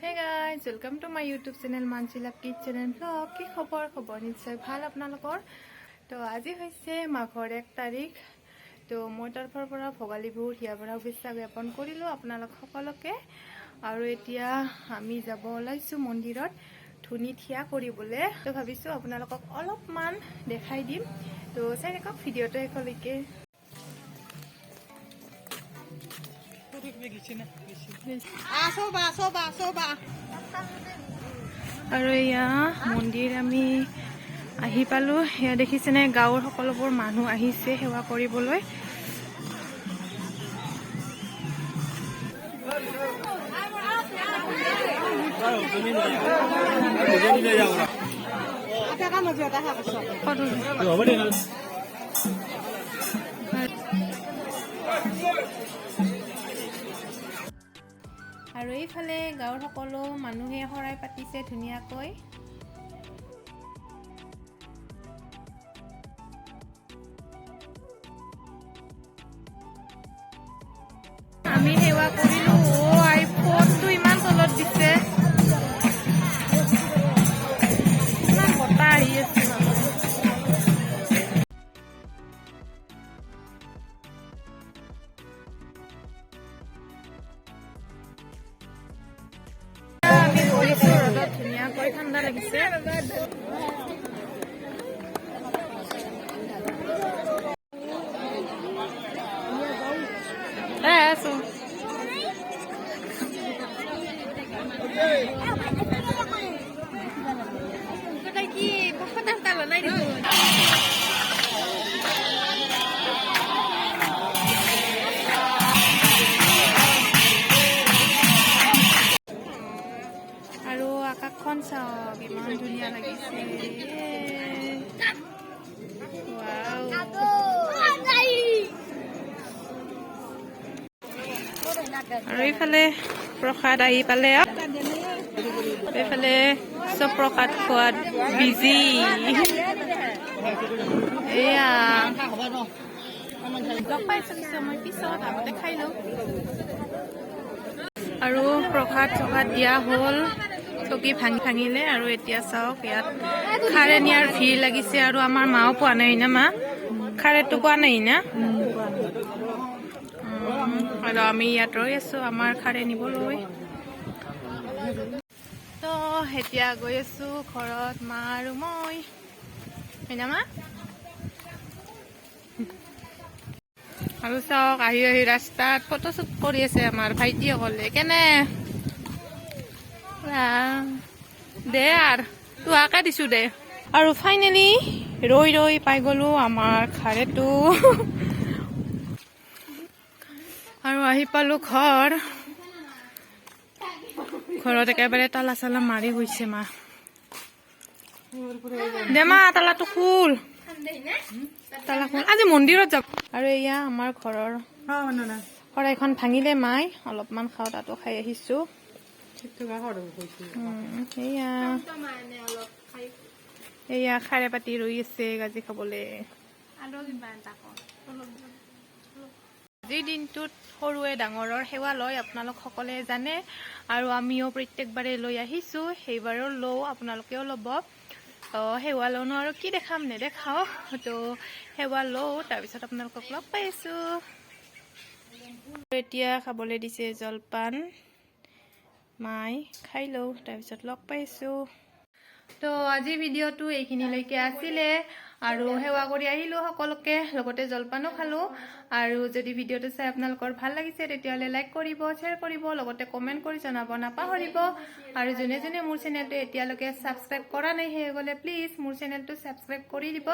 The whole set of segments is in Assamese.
Hey guys, welcome to my YouTube channel Manchila Kitchen and Vlog. কি খবৰ নিশ্চয় ভাল আপোনালোকৰ তো আজি হৈছে মাঘৰ 1 তাৰিখ তো মই তৰফৰ পৰা ভোগালী বিহুৰ হিয়াৰ পৰা শুভেচ্ছা জ্ঞাপন কৰিলো আপোনালোক সকলোকে আৰু এতিয়া আমি যাব ওলাইছো মন্দিৰত ধুনি থিয়া কৰিবলৈ তো ভাবিছো আপোনালোকক অলপমান দেখাই দিম তো চাই থাকক ভিডিঅটো একেলৈকে আৰু এয়া মন্দিৰ আমি আহি পালো এয়া দেখিছেনে গাঁৱৰ সকলোবোৰ মানুহ আহিছে সেৱা কৰিবলৈ আৰু এইফালে গাঁৱৰ সকলো মানুহে শৰাই পাতিছে ধুনীয়াকৈ আমি সেৱা কৰিলো আইফোনটো ইমান তলত দিছে ইমান বতাহ আহি আছে ধুনীয়াকৈ ঠাণ্ডা লাগিছে আৰু আকাশখন চাওক ইমান ধুনীয়া লাগিছে আৰু এইফালে প্ৰসাদ আহি পালে এইফালে চব প্ৰসাদ খোৱাত বিজি এয়া লগ পাইছো মই পিছত আগতে খাই লওঁ আৰু প্ৰসাদ দিয়া হ'ল চকী ভাঙিলে আৰু এতিয়া চাওক ইয়াত খাৰে নিয়াৰ ভিৰ লাগিছে আৰু আমাৰ মাও পোৱা নাই না মা খাৰেটো পোৱা নাই না আৰু আমি ইয়াত ৰৈ আছো আমাৰ খাৰে নিবলৈ তো এতিয়া গৈ আছো ঘৰত মা আৰু মই হয়না মা আৰু চাওক আহি ৰাস্তাত ফটোশ্বুট কৰি আছে আমাৰ ভাইটিসকলে কেনে দে আৰু তোহাকে দিছো দে আৰু ফাইনেলি ৰৈ পাই গলো আমাৰ খাৰেটো আৰু আহি পালো ঘৰত একেবাৰে তালা চালা মাৰি গৈছে মা দে মা তালাটো খুল আজি মন্দিৰত যাব আৰু এয়া আমাৰ ঘৰৰ শৰাইখন ভাঙিলে মাই অলপমান খাওঁ তাতো খাই আহিছো এয়া খাৰে পাতি ৰৈ আছে গাজি খাবলে আজিৰ দিনটোত সৰুৱে ডাঙৰৰ সেৱা লয় আপোনালোক সকলে জানে আৰু আমিও প্ৰত্যেকবাৰে লৈ আহিছো সেইবাৰো লওঁ আপোনালোকেও ল'ব সেৱা লওঁ আৰু কি দেখাম নেদেখাও তো সেৱা লওঁ তাৰপিছত আপোনালোকক লগ পাইছো এতিয়া খাবলৈ দিছে জলপান মাই খাই লওঁ তাৰপিছত লগ পাইছো তো আজি ভিডিঅ'টো এইখিনিলৈকে আছিলে আৰু সেৱা কৰি আহিলো সকলোকে লগতে জলপানো খালো আৰু যদি ভিডিঅ'টো চাই আপোনালোকৰ ভাল লাগিছে তেতিয়াহলে লাইক কৰিব শ্বেয়াৰ কৰিব লগতে কমেন্ট কৰি জনাব নাপাহৰিব আৰু যোনে মোৰ চেনেলটো এতিয়ালৈকে সাবস্ক্ৰাইব কৰা নাই হেগলে প্লিজ মোৰ চেনেলটো সাবস্ক্ৰাইব কৰি দিব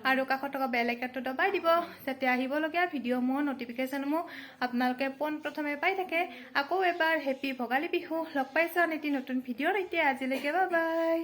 আৰু কাষত থকা বেল আইকনটো দবাই দিব যাতে আহিবলগীয়া ভিডিঅ'সমূহ নটিফিকেশনসমূহ আপোনালোকে পোনপ্ৰথমে পাই থাকে আকৌ এবাৰ হেপী ভোগালী বিহু লগ পাইছো আন এটি নতুন ভিডিঅ'ৰ সৈতে আজিলৈকে বাই বাই